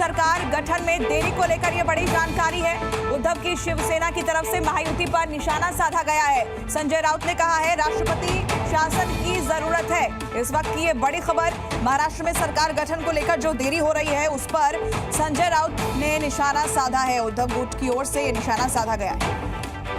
सरकार गठन में देरी को लेकर यह बड़ी जानकारी है। उद्धव की शिवसेना की तरफ से महायुति पर निशाना साधा गया है। संजय राउत ने कहा है राष्ट्रपति शासन की जरूरत है। इस वक्त की ये बड़ी खबर, महाराष्ट्र में सरकार गठन को लेकर जो देरी हो रही है उस पर संजय राउत ने निशाना साधा है। उद्धव गुट की ओर से ये निशाना साधा गया है।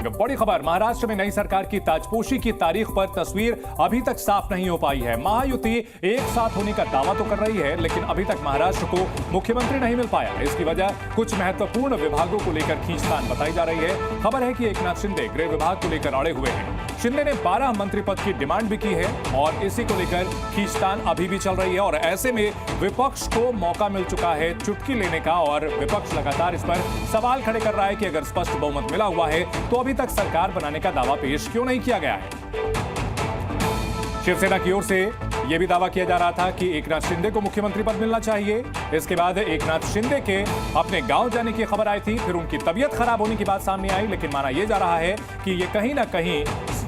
बड़ी खबर, महाराष्ट्र में नई सरकार की ताजपोशी की तारीख पर तस्वीर अभी तक साफ नहीं हो पाई है। महायुति एक साथ होने का दावा तो कर रही है, लेकिन अभी तक महाराष्ट्र को मुख्यमंत्री नहीं मिल पाया। इसकी वजह कुछ महत्वपूर्ण विभागों को लेकर खींचतान बताई जा रही है। खबर है कि एकनाथ शिंदे गृह विभाग को लेकर अड़े हुए हैं। शिंदे ने 12 मंत्री पद की डिमांड भी की है और इसी को लेकर खींचतान अभी भी चल रही है। और ऐसे में विपक्ष को मौका मिल चुका है चुटकी लेने का और विपक्ष लगातार इस पर सवाल खड़े कर रहा है कि अगर स्पष्ट बहुमत मिला हुआ है तो अभी तक सरकार बनाने का दावा पेश क्यों नहीं किया गया है। शिवसेना की ओर से यह भी दावा किया जा रहा था कि एकनाथ शिंदे को मुख्यमंत्री पद मिलना चाहिए। इसके बाद एकनाथ शिंदे के अपने गांव जाने की खबर आई थी, फिर उनकी तबीयत खराब होने की बात सामने आई, लेकिन माना यह जा रहा है कि ये कहीं ना कहीं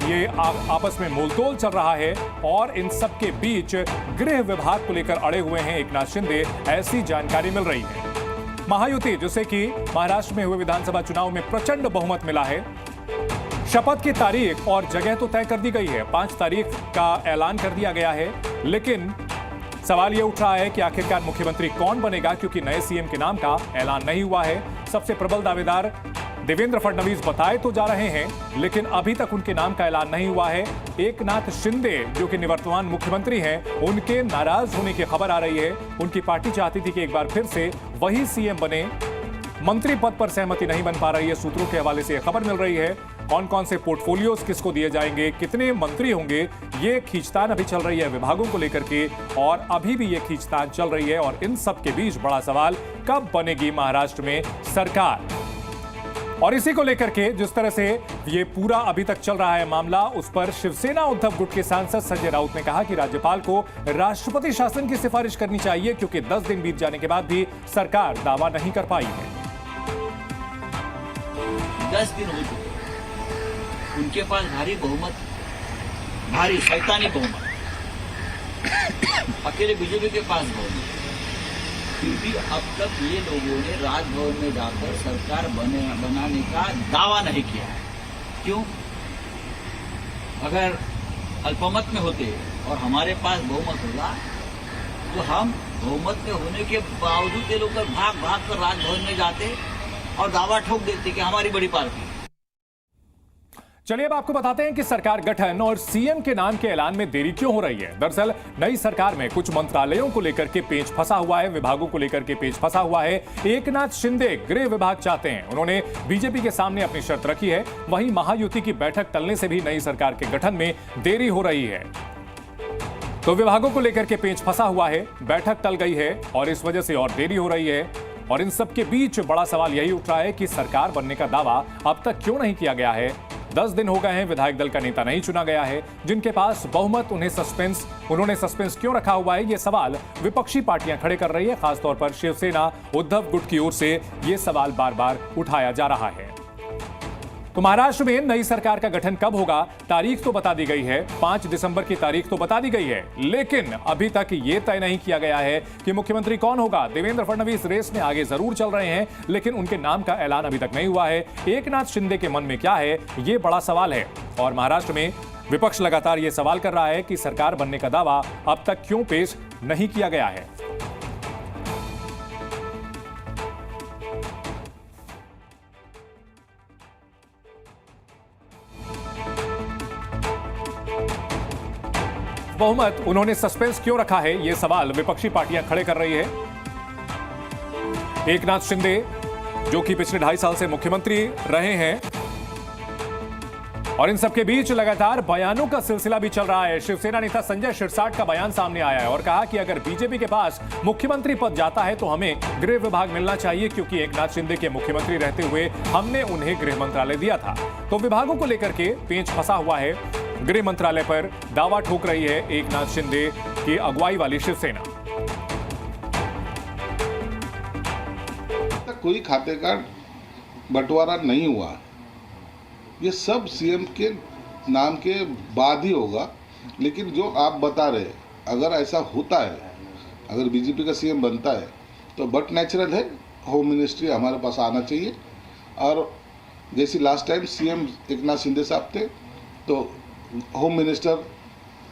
ये आपस में मोलतोल चल रहा है और इन सब के बीच गृह विभाग को लेकर अड़े हुए हैं एकनाथ शिंदे, ऐसी जानकारी मिल रही है। महायुति, जिसे कि महाराष्ट्र में हुए विधानसभा चुनाव में प्रचंड बहुमत मिला है, शपथ की तारीख और जगह तो तय कर दी गई है। 5 तारीख का ऐलान कर दिया गया है, लेकिन सवाल यह उठ रहा है कि आखिरकार मुख्यमंत्री कौन बनेगा, क्योंकि नए सीएम के नाम का ऐलान नहीं हुआ है। सबसे प्रबल दावेदार देवेंद्र फडणवीस बताए तो जा रहे हैं, लेकिन अभी तक उनके नाम का ऐलान नहीं हुआ है। एकनाथ शिंदे, जो कि निवर्तमान मुख्यमंत्री हैं, उनके नाराज होने की खबर आ रही है। उनकी पार्टी चाहती थी कि एक बार फिर से वही सीएम बने। मंत्री पद पर सहमति नहीं बन पा रही है। सूत्रों के हवाले से यह खबर मिल रही है। कौन कौन से पोर्टफोलियोज किसको दिए जाएंगे, कितने मंत्री होंगे, ये खींचतान अभी चल रही है विभागों को लेकर के, और अभी भी ये खींचतान चल रही है। और इन सब के बीच बड़ा सवाल, कब बनेगी महाराष्ट्र में सरकार। और इसी को लेकर के जिस तरह से ये पूरा अभी तक चल रहा है मामला, उस पर शिवसेना उद्धव गुट के सांसद संजय राउत ने कहा कि राज्यपाल को राष्ट्रपति शासन की सिफारिश करनी चाहिए, क्योंकि 10 दिन बीत जाने के बाद भी सरकार दावा नहीं कर पाई है। 10 दिन हो चुके, उनके पास भारी बहुमत, भारी शैतानी बहुमत, अकेले बीजेपी के पास बहुमत, फिर भी अब तक ये लोगों ने राजभवन में जाकर सरकार बनाने का दावा नहीं किया है। क्यों? अगर अल्पमत में होते और हमारे पास बहुमत होगा तो हम बहुमत में होने के बावजूद ये लोग भाग भाग कर राजभवन में जाते और दावा ठोक देते कि हमारी बड़ी पार्टी। चलिए अब आपको बताते हैं कि सरकार गठन और सीएम के नाम के ऐलान में देरी क्यों हो रही है। दरअसल नई सरकार में कुछ मंत्रालयों को लेकर के पेच फंसा हुआ है, विभागों को लेकर के पेच फंसा हुआ है। एकनाथ शिंदे गृह विभाग चाहते हैं, उन्होंने बीजेपी के सामने अपनी शर्त रखी है। वहीं महायुति की बैठक टलने से भी नई सरकार के गठन में देरी हो रही है। तो विभागों को लेकर के पेच फंसा हुआ है, बैठक टल गई है और इस वजह से और देरी हो रही है। और इन सब के बीच बड़ा सवाल यही उठ रहा है कि सरकार बनने का दावा अब तक क्यों नहीं किया गया है। 10 दिन हो गए हैं, विधायक दल का नेता नहीं चुना गया है, जिनके पास बहुमत, उन्होंने सस्पेंस क्यों रखा हुआ है, ये सवाल विपक्षी पार्टियां खड़े कर रही है। खासतौर पर शिवसेना उद्धव गुट की ओर से ये सवाल बार बार उठाया जा रहा है। तो महाराष्ट्र में नई सरकार का गठन कब होगा, तारीख तो बता दी गई है, 5 दिसंबर की तारीख तो बता दी गई है, लेकिन अभी तक ये तय नहीं किया गया है कि मुख्यमंत्री कौन होगा। देवेंद्र फडणवीस रेस में आगे जरूर चल रहे हैं, लेकिन उनके नाम का ऐलान अभी तक नहीं हुआ है। एकनाथ शिंदे के मन में क्या है, ये बड़ा सवाल है। और महाराष्ट्र में विपक्ष लगातार ये सवाल कर रहा है कि सरकार बनने का दावा अब तक क्यों पेश नहीं किया गया है। बहुमत, उन्होंने सस्पेंस क्यों रखा है, यह सवाल विपक्षी पार्टियां खड़े कर रही है। एकनाथ शिंदे, जो कि पिछले 2.5 साल से मुख्यमंत्री रहे हैं, और इन सबके बीच लगातार बयानों का सिलसिला भी चल रहा है। शिवसेना नेता संजय शिरसाट का बयान सामने आया है और कहा कि अगर बीजेपी के पास मुख्यमंत्री पद जाता है तो हमें गृह विभाग मिलना चाहिए, क्योंकि एकनाथ शिंदे के मुख्यमंत्री रहते हुए हमने उन्हें गृह मंत्रालय दिया था। तो विभागों को लेकर के पेच फंसा हुआ है। गृह मंत्रालय पर दावा ठोक रही है एकनाथ शिंदे की अगुवाई वाली शिवसेना। कोई खाते का बंटवारा नहीं हुआ, ये सब सीएम के नाम के बाद ही होगा। लेकिन जो आप बता रहे, अगर ऐसा होता है, अगर बीजेपी का सीएम बनता है तो बट नेचुरल है, होम मिनिस्ट्री हमारे पास आना चाहिए। और जैसे last time CM Eknath Shinde साहब थे तो होम मिनिस्टर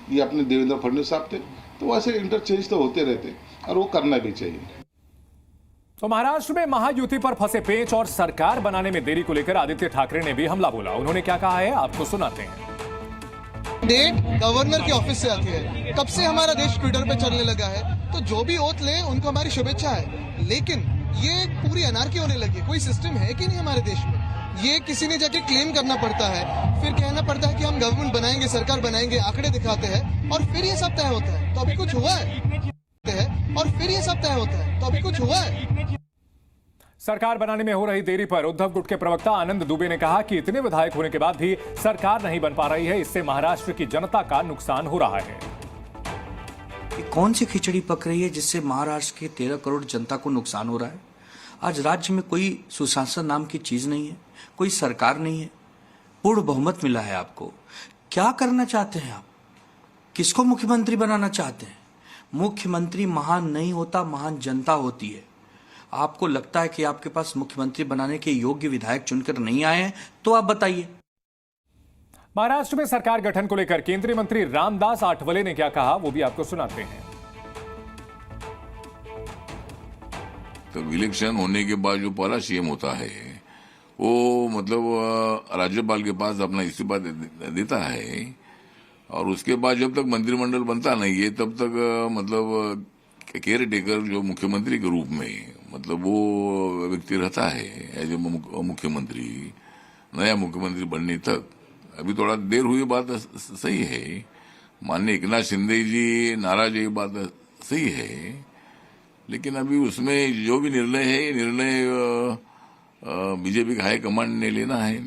ये अपने देवेंद्र फडणवीस साहब थे, तो वैसे इंटरचेंज तो होते रहते और वो करना भी चाहिए। तो महाराष्ट्र में महायुति पर फंसे पेंच और सरकार बनाने में देरी को लेकर आदित्य ठाकरे ने भी हमला बोला। उन्होंने क्या कहा है आपको सुनाते हैं। डेट गवर्नर के ऑफिस से आती है, तब से हमारा देश ट्विटर पे चलने लगा है, तो जो भी ओथ ले उनको हमारी शुभेच्छा है। लेकिन ये पूरी अनार्की होने लगी, कोई सिस्टम है कि नहीं हमारे देश में। ये किसी ने जाके क्लेम करना पड़ता है, फिर कहना पड़ता है कि हम गवर्नमेंट बनाएंगे, सरकार बनाएंगे, आंकड़े दिखाते हैं और फिर ये सब तय होता है। तो अभी कुछ हुआ है और फिर ये सब तय होता है, तो अभी कुछ हुआ है। सरकार बनाने में हो रही देरी पर उद्धव गुट के प्रवक्ता आनंद दुबे ने कहा कि इतने विधायक होने के बाद भी सरकार नहीं बन पा रही है, इससे महाराष्ट्र की जनता का नुकसान हो रहा है। ये कौन सी खिचड़ी पक रही है जिससे महाराष्ट्र के 13 करोड़ जनता को नुकसान हो रहा है। आज राज्य में कोई सुशासन नाम की चीज नहीं है, कोई सरकार नहीं है, पूर्ण बहुमत मिला है आपको। क्या करना चाहते हैं आप, किसको मुख्यमंत्री बनाना चाहते हैं। मुख्यमंत्री महान नहीं होता, महान जनता होती है। आपको लगता है कि आपके पास मुख्यमंत्री बनाने के योग्य विधायक चुनकर नहीं आए हैं, तो आप बताइए। महाराष्ट्र में सरकार गठन को लेकर केंद्रीय मंत्री रामदास आठवले ने क्या कहा वो भी आपको सुनाते हैं। तो इलेक्शन होने के बाद जो पहला सीएम होता है वो मतलब राज्यपाल के पास अपना इस्तीफा देता है, और उसके बाद जब तक मंत्रिमंडल बनता नहीं है तब तक मतलब केयर टेकर जो मुख्यमंत्री के रूप में मतलब वो व्यक्ति रहता है एज ए मुख्यमंत्री, नया मुख्यमंत्री बनने तक। अभी थोड़ा देर हुई बात सही है, माननीय एकनाथ शिंदे जी नाराज है बात सही है, लेकिन अभी उसमें जो भी निर्णय है ये निर्णय बीजेपी का हाईकमांड ने लेना है।